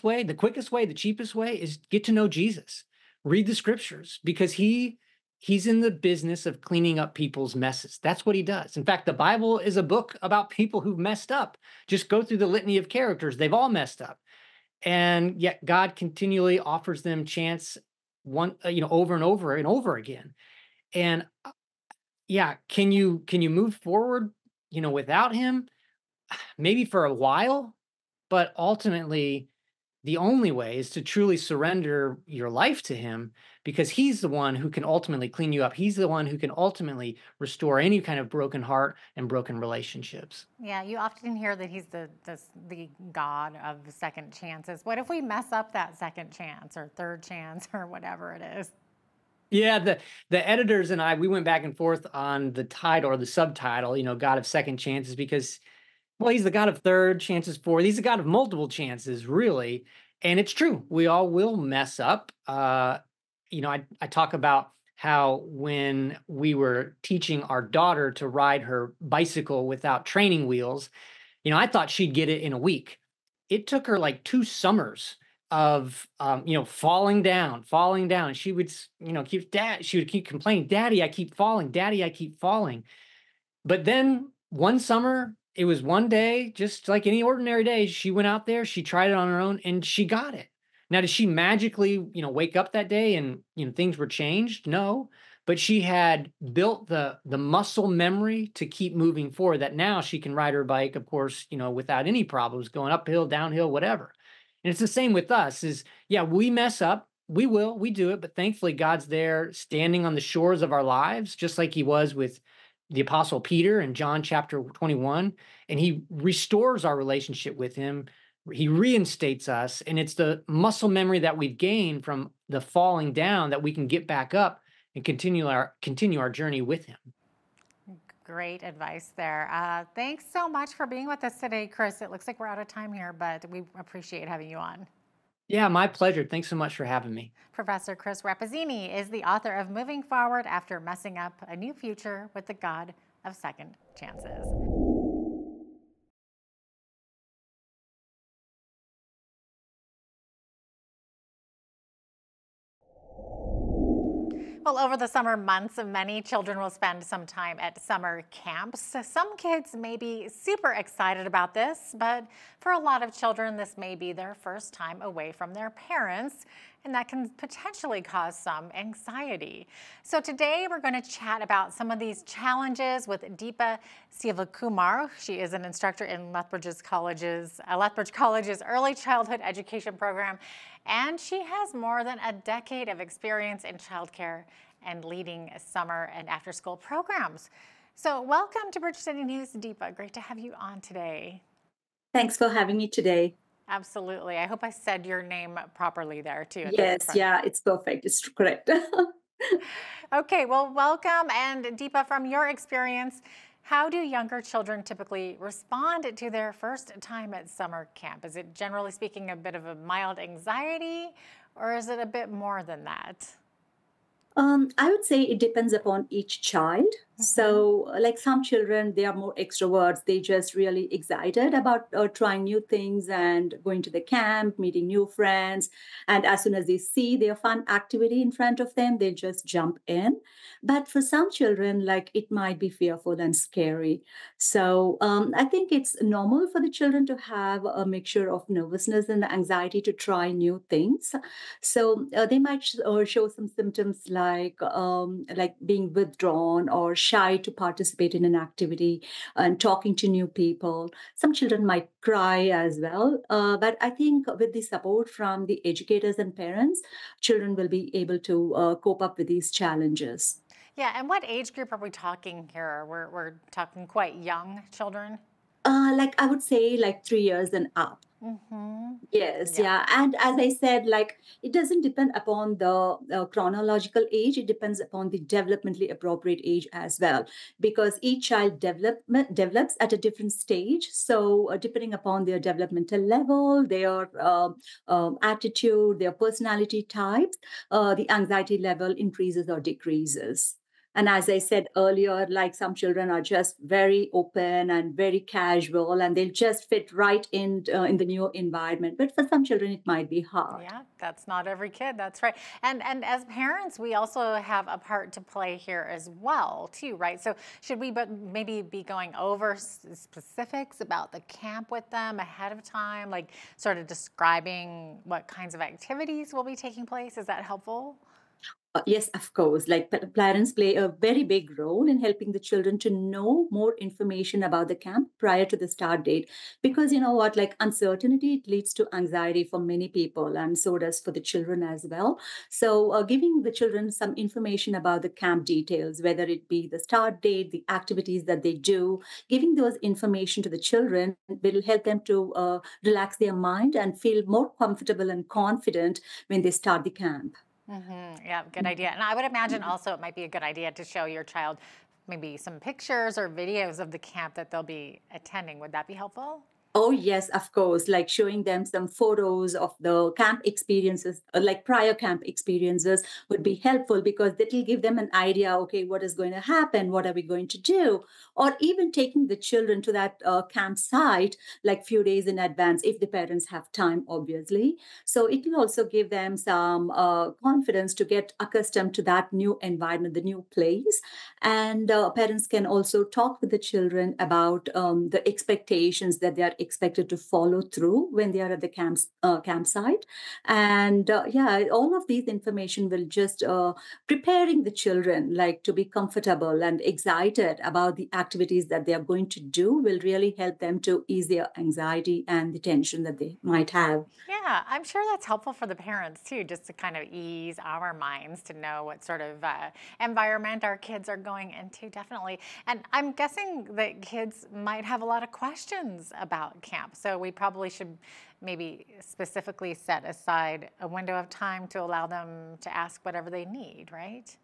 way, the quickest way, the cheapest way is get to know Jesus. read the scriptures, because he's in the business of cleaning up people's messes. That's what he does. In fact, the Bible is a book about people who've messed up. Just go through the litany of characters. They've all messed up. And yet God continually offers them chance over and over and over again. And yeah, can you move forward, without him? Maybe for a while, but ultimately the only way is to truly surrender your life to him, because he's the one who can ultimately clean you up. He's the one who can ultimately restore any kind of broken heart and broken relationships. Yeah, you often hear that he's the God of second chances. What if we mess up that second chance or third chance or whatever it is? Yeah, the editors and we went back and forth on the title or the subtitle, God of second chances, because, well, he's the God of third chances, fourth. He's the God of multiple chances, really. And it's true. We all will mess up. I talk about how when we were teaching our daughter to ride her bicycle without training wheels, I thought she'd get it in a week. It took her like 2 summers of, falling down. And she would, she would keep complaining, Daddy, I keep falling. Daddy, I keep falling. But then one summer, it was one day, just like any ordinary day, she went out there, she tried it on her own, and she got it. Now, did she magically, wake up that day and, things were changed? No, but she had built the muscle memory to keep moving forward, that now she can ride her bike, of course, without any problems, going uphill, downhill, whatever. And it's the same with us we mess up. We do it, but thankfully God's there standing on the shores of our lives, just like he was with the Apostle Peter in John chapter 21, and he restores our relationship with him. He reinstates us, and it's the muscle memory that we've gained from the falling down that we can get back up and continue our journey with him. Great advice there. Thanks so much for being with us today, Chris. It looks like we're out of time here, but we appreciate having you on. Yeah, my pleasure. Thanks so much for having me. Professor Chris Rappazzini is the author of Moving Forward After Messing Up, A New Future with the God of Second Chances. Well, over the summer months, many children will spend some time at summer camps. Some kids may be super excited about this, but for a lot of children, this may be their first time away from their parents, and that can potentially cause some anxiety. So today we're going to chat about some of these challenges with Deepa Sivakumar. She is an instructor in Lethbridge College's Early Childhood Education Program, and she has more than a decade of experience in childcare and leading summer and after-school programs. So welcome to Bridge City News, Deepa. Great to have you on today. Thanks for having me today. Absolutely. I hope I said your name properly there too. Yes, yeah, it's perfect. It's correct. Okay, well, welcome. And Deepa, from your experience, how do younger children typically respond to their first time at summer camp? Is it, generally speaking, a bit of a mild anxiety, or is it a bit more than that? I would say it depends upon each child. So, like some children, they are more extroverts. They just really excited about trying new things and going to the camp, meeting new friends. And as soon as they see their fun activity in front of them, they just jump in. But for some children, like it might be fearful and scary. So I think it's normal for the children to have a mixture of nervousness and anxiety to try new things. So they might show some symptoms like being withdrawn or shy to participate in an activity and talking to new people. Some children might cry as well. But I think with the support from the educators and parents, children will be able to cope up with these challenges. Yeah, and what age group are we talking here? We're talking quite young children? Like I would say like 3 years and up. Yes, yeah. And as I said, like it doesn't depend upon the chronological age, it depends upon the developmentally appropriate age as well, because each child develops at a different stage. So depending upon their developmental level, their attitude, their personality types, the anxiety level increases or decreases. And as I said earlier, like some children are just very open and very casual, and they'll just fit right in the new environment. But for some children, it might be hard. Yeah, that's not every kid. That's right. And as parents, we also have a part to play here as well, too, right? So should we maybe be going over specifics about the camp with them ahead of time, like sort of describing what kinds of activities will be taking place? Is that helpful? Yes, of course. Like parents play a very big role in helping the children to know more information about the camp prior to the start date. Because you know what, like uncertainty, it leads to anxiety for many people, and so does for the children as well. So, giving the children some information about the camp details, whether it be the start date, the activities that they do, giving those information to the children will help them to relax their mind and feel more comfortable and confident when they start the camp. Yeah, good idea. And I would imagine also it might be a good idea to show your child maybe some pictures or videos of the camp that they'll be attending. Would that be helpful? Oh, yes, of course. Like showing them some photos of the camp experiences, like prior camp experiences, would be helpful because that will give them an idea, okay, what is going to happen? What are we going to do? Or even taking the children to that campsite, like few days in advance, if the parents have time, obviously. So it will also give them some confidence to get accustomed to that new environment, the new place. And parents can also talk with the children about the expectations that they are expected to follow through when they are at the campsite. And yeah, all of these information will just preparing the children like to be comfortable and excited about the activities that they are going to do will really help them to ease their anxiety and the tension that they might have. Yeah, I'm sure that's helpful for the parents too, just to kind of ease our minds to know what sort of environment our kids are going into, definitely. And I'm guessing that kids might have a lot of questions about camp. So we probably should maybe specifically set aside a window of time to allow them to ask whatever they need, right?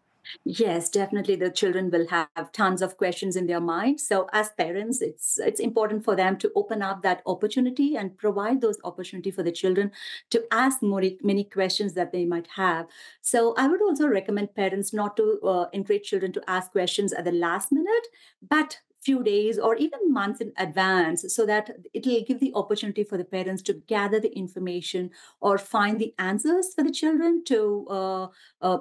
Yes, definitely. The children will have tons of questions in their mind. So, as parents, it's important for them to open up that opportunity and provide those opportunity for the children to ask more many questions that they might have. So, I would also recommend parents not to encourage children to ask questions at the last minute, but few days or even months in advance so that it will give the opportunity for the parents to gather the information or find the answers for the children to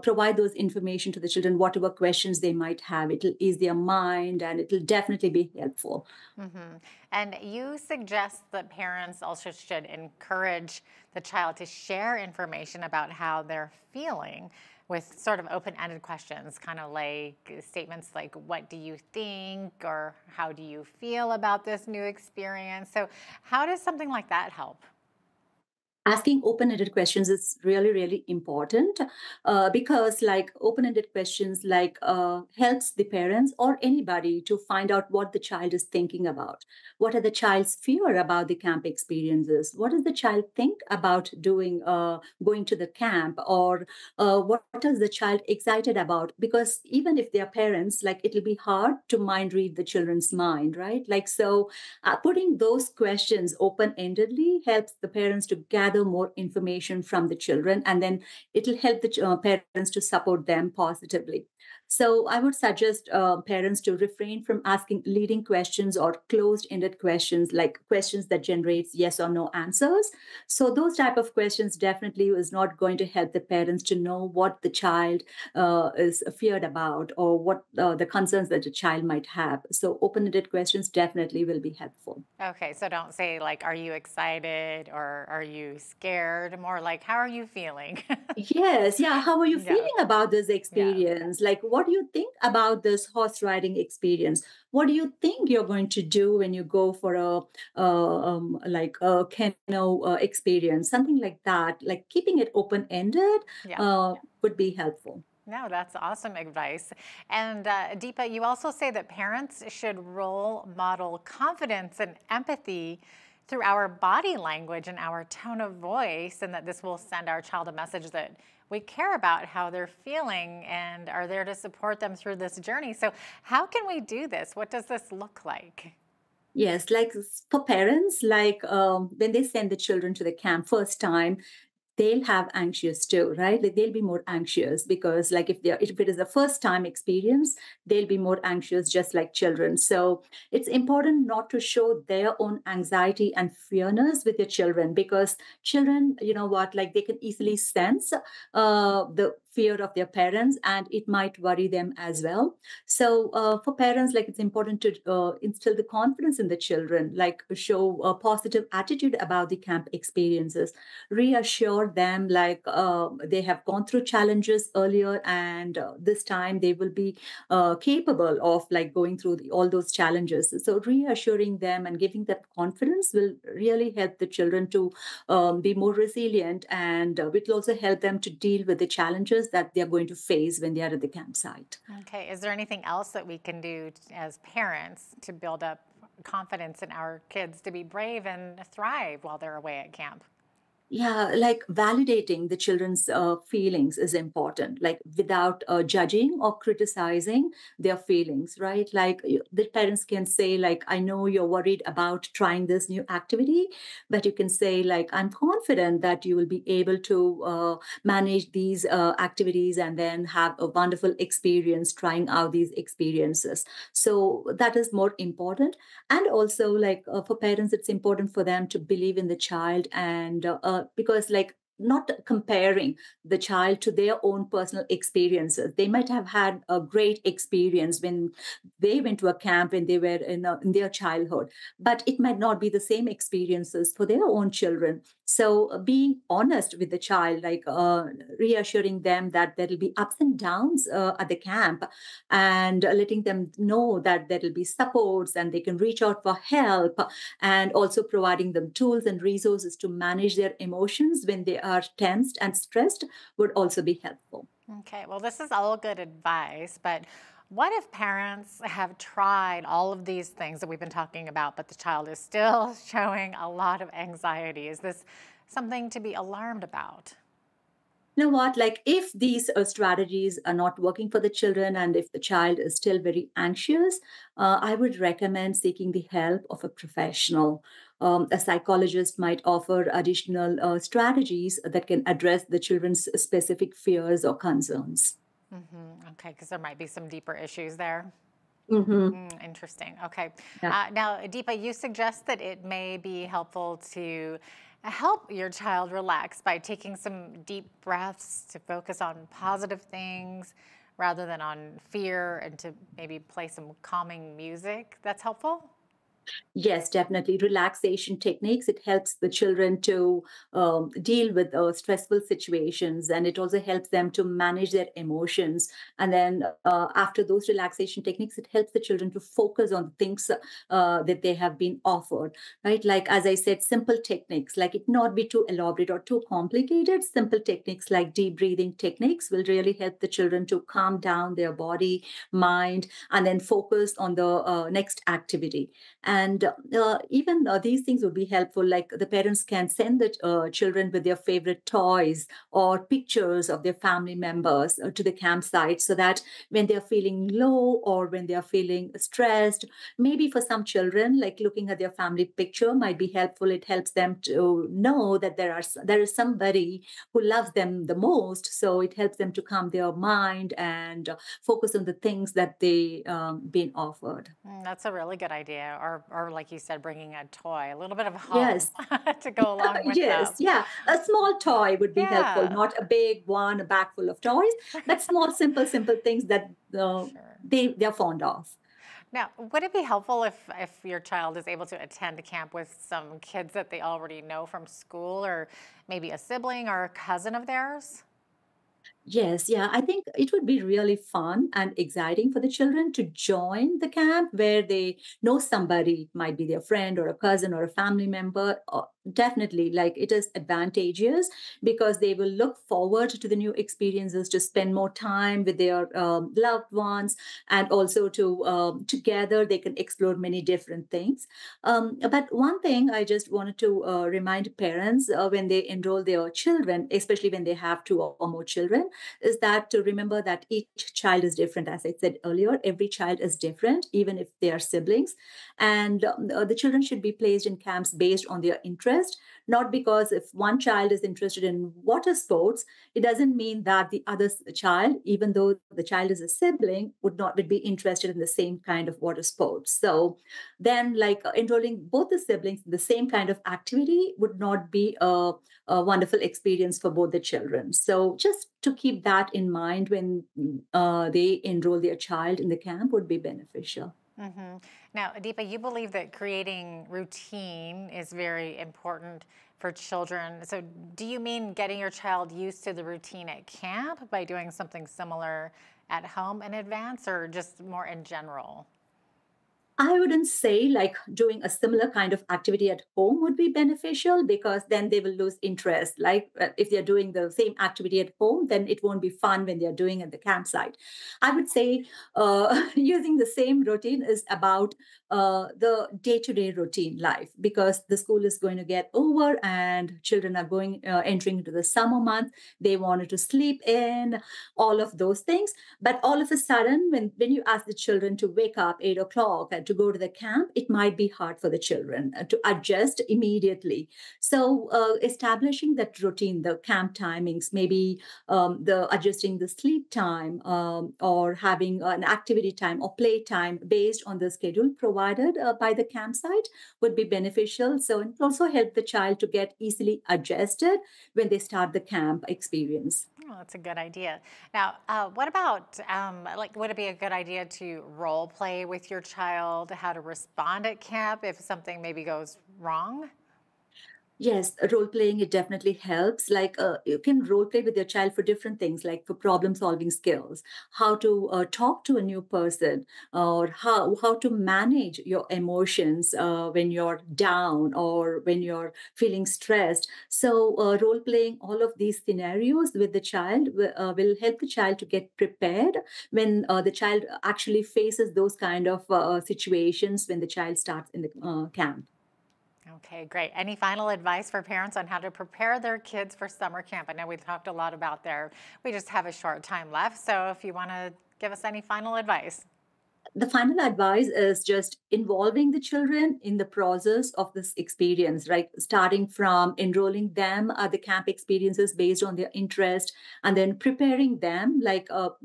provide those information to the children, whatever questions they might have. It will ease their mind and it will definitely be helpful. And you suggest that parents also should encourage the child to share information about how they're feeling with sort of open-ended questions, kind of like statements like, what do you think? Or how do you feel about this new experience? So how does something like that help? Asking open-ended questions is really really important because like open-ended questions like helps the parents or anybody to find out what the child is thinking about, what are the child's fear about the camp experiences, what does the child think about doing going to the camp, or what is the child excited about, because even if they are parents, like it'll be hard to mind read the children's mind, right? Like so putting those questions open-endedly helps the parents to gather more information from the children, and then it'll help the parents to support them positively. So I would suggest parents to refrain from asking leading questions or closed-ended questions, like questions that generates yes or no answers. So those type of questions definitely is not going to help the parents to know what the child is feared about or what the concerns that the child might have. So open-ended questions definitely will be helpful. Okay, so don't say like, are you excited or are you scared? More like, how are you feeling? Yes, yeah. How are you Yeah, feeling about this yeah. experience? Like, what do you think about this horse riding experience? What do you think you're going to do when you go for a like a canoe experience? Something like that. Like keeping it open ended Yeah. would be helpful. No, that's awesome advice. And Deepa, you also say that parents should role model confidence and empathy through our body language and our tone of voice, and that this will send our child a message that we care about how they're feeling and are there to support them through this journey. So how can we do this? What does this look like? Yes, like for parents, like when they send the children to the camp first time, they'll have anxious too, right? Like they'll be more anxious because like if it is a first time experience, they'll be more anxious just like children. So it's important not to show their own anxiety and fearness with your children because children, you know what, like they can easily sense the fear of their parents and it might worry them as well. So for parents, like it's important to instill the confidence in the children, like show a positive attitude about the camp experiences, reassure them like they have gone through challenges earlier and this time they will be capable of like going through all those challenges. So reassuring them and giving them confidence will really help the children to be more resilient and it will also help them to deal with the challenges that they are going to face when they are at the campsite. Okay, is there anything else that we can do as parents to build up confidence in our kids to be brave and thrive while they're away at camp? Yeah, like validating the children's feelings is important, like without judging or criticizing their feelings, right? Like the parents can say, like, I know you're worried about trying this new activity, but you can say, like, I'm confident that you will be able to manage these activities and then have a wonderful experience trying out these experiences. So that is more important. And also, like, for parents, it's important for them to believe in the child and because like not comparing the child to their own personal experiences. They might have had a great experience when they went to a camp when they were in their childhood, but it might not be the same experiences for their own children. So being honest with the child, like reassuring them that there will be ups and downs at the camp and letting them know that there will be supports and they can reach out for help and also providing them tools and resources to manage their emotions when they are tensed and stressed would also be helpful. Okay, well, this is all good advice, but what if parents have tried all of these things that we've been talking about, but the child is still showing a lot of anxiety? Is this something to be alarmed about? You know what, like if these strategies are not working for the children and if the child is still very anxious, I would recommend seeking the help of a professional. A psychologist might offer additional strategies that can address the children's specific fears or concerns. Okay, because there might be some deeper issues there. Mm-hmm. Interesting. Okay. Yeah. Now, Deepa, you suggest that it may be helpful to help your child relax by taking some deep breaths to focus on positive things rather than on fear and to maybe play some calming music. That's helpful? Yes, definitely. Relaxation techniques, it helps the children to deal with stressful situations and it also helps them to manage their emotions. And then after those relaxation techniques, it helps the children to focus on things that they have been offered, right? Like, as I said, simple techniques, like it not be too elaborate or too complicated. Simple techniques like deep breathing techniques will really help the children to calm down their body, mind, and then focus on the next activity. And even these things would be helpful. Like the parents can send the children with their favorite toys or pictures of their family members to the campsite so that when they're feeling low or when they're feeling stressed, maybe for some children, like looking at their family picture might be helpful. It helps them to know that there is somebody who loves them the most. So it helps them to calm their mind and focus on the things that they been offered. That's a really good idea. Or like you said, bringing a toy, a little bit of home Yes. to go along with Yes, them. yeah. A small toy would be helpful, Yeah. not a big one, a bag full of toys, but small, simple things that they're fond of. Now, would it be helpful if your child is able to attend a camp with some kids that they already know from school or maybe a sibling or a cousin of theirs? Yes, yeah. I think it would be really fun and exciting for the children to join the camp where they know somebody, might be their friend or a cousin or a family member. Definitely, like it is advantageous because they will look forward to the new experiences, to spend more time with their loved ones, and also to together they can explore many different things. But one thing I just wanted to remind parents when they enroll their children, especially when they have two or more children, children is that to remember that each child is different. As I said earlier, every child is different, even if they are siblings. And the children should be placed in camps based on their interest, not because if one child is interested in water sports, it doesn't mean that the other child, even though the child is a sibling, would be interested in the same kind of water sports. So then enrolling both the siblings in the same kind of activity would not be a wonderful experience for both the children. So just to keep that in mind when they enroll their child in the camp would be beneficial. Mm-hmm. Now, Deepa, you believe that creating routine is very important for children. So do you mean getting your child used to the routine at camp by doing something similar at home in advance, or just more in general? I wouldn't say doing a similar kind of activity at home would be beneficial, because then they will lose interest. If they're doing the same activity at home, then it won't be fun when they're doing at the campsite. I would say using the same routine is about the day-to-day routine life, because the school is going to get over and children are entering into the summer month. They wanted to sleep in, all of those things. But all of a sudden, when you ask the children to wake up 8 o'clock and to go to the camp, it might be hard for the children to adjust immediately. So establishing that routine, the camp timings, maybe adjusting the sleep time, or having an activity time or play time based on the schedule provided by the campsite would be beneficial. So it also help the child to get easily adjusted when they start the camp experience. Oh, that's a good idea. Now, what about, would it be a good idea to role play with your child, how to respond at camp if something maybe goes wrong? Yes, role playing, it definitely helps. You can role play with your child for different things, like for problem solving skills, how to talk to a new person, or how to manage your emotions when you're down or when you're feeling stressed. So role playing all of these scenarios with the child will help the child to get prepared when the child actually faces those kind of situations when the child starts in the camp. Okay, great. Any final advice for parents on how to prepare their kids for summer camp? I know we talked a lot about we just have a short time left. So if you want to give us any final advice. The final advice is just involving the children in the process of this experience, right? Starting from enrolling them at the camp experiences based on their interest, and then preparing them,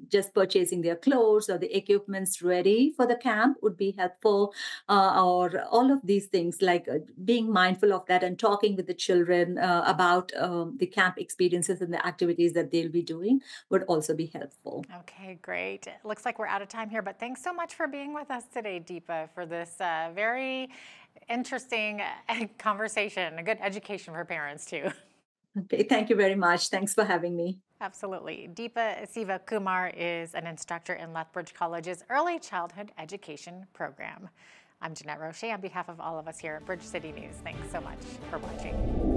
just purchasing their clothes or the equipments ready for the camp would be helpful, or all of these things, being mindful of that and talking with the children about the camp experiences and the activities that they'll be doing would also be helpful. Okay, great. It looks like we're out of time here, but thanks so much for being with us today, Deepa, for this very interesting conversation, a good education for parents too. Okay, thank you very much. Thanks for having me. Absolutely. Deepa Siva Kumar is an instructor in Lethbridge College's Early Childhood Education program. I'm Jeanette Roche on behalf of all of us here at Bridge City News. Thanks so much for watching.